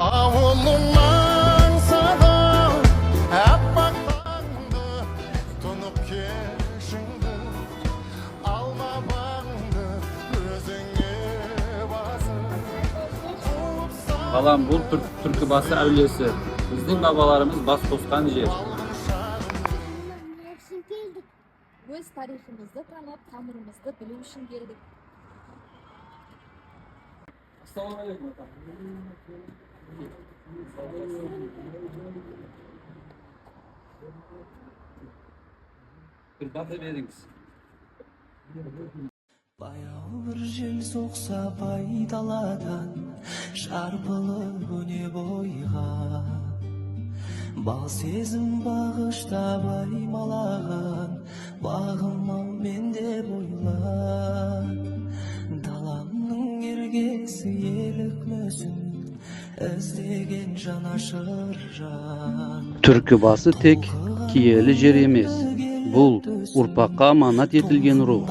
Avulumdan sada appak tağımdı tunup keşindi alma bağımdı özüne basıp Balam, бұл Түркібасы әулиесі. Біздің бабаларымыз бас қосқан жер. Өз тарихымызды танып, тамырымызды білу үшін келдік. Bir batı verіңіз. Баяу бір жел соқса байдаладан шарпылып өне бойға бал сезім бағыштап аймалаған бағыма менде бойла даламның ергесі елік мүсін іздеген жанашыр жан Түркібасы тек киелі жер емес, бұл ұрпаққа аманат етілген рух.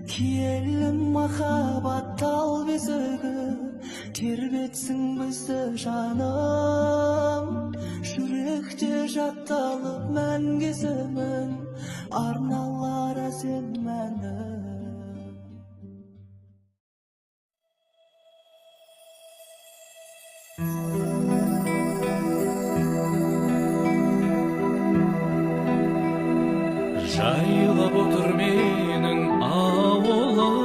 Киелі махаббат тал бесігі тербетсін бізді жаным жүректе жатталып мәңгісімін арналар әсем мәні жайлап отыр менің ауылым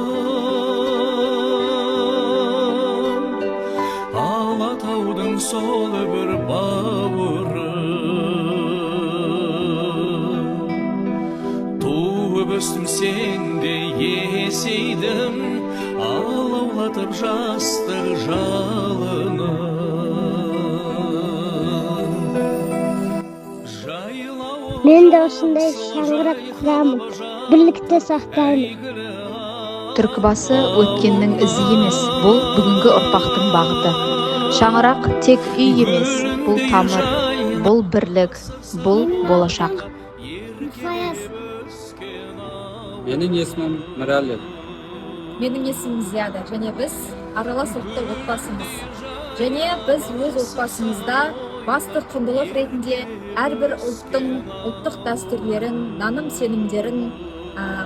Алатаудың сол бір бауырым туып өстім сенде есейдім алаулатып жастық жалыны Мен de осындай шаңырақ құрамын, бірлікті сақтаймын. Түркібасы өткеннің ізі емес, бұл бүгінгі ұрпақтың бағыты. Шаңырақ тек үй емес, бұл тамыр, бұл бірлік, бұл болашақ. Фаяз, Менің есімім Мірәлі. Менің есімім Зияда, және біз аралас ұлтты отбасымыз. Және біз өз отбасымызда басты құндылық ретінде әрбір ұлттың ұлттық дәстүрлерін, наным-сенімдерін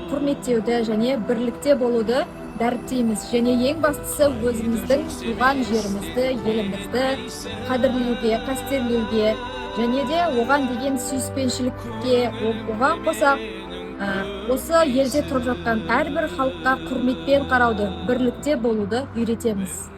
құрметтеуді және бірлікте болуды дәріптейміз. Және ең бастысы өзіміздің туған жерімізді, елімізді қадірлеуге, қастерлеуге және де оған деген сүйіспеншілікке, оған қоса осы елде тұрып жатқан әрбір халыққа құрметпен қарауды, бірлікте болуды үйретеміз.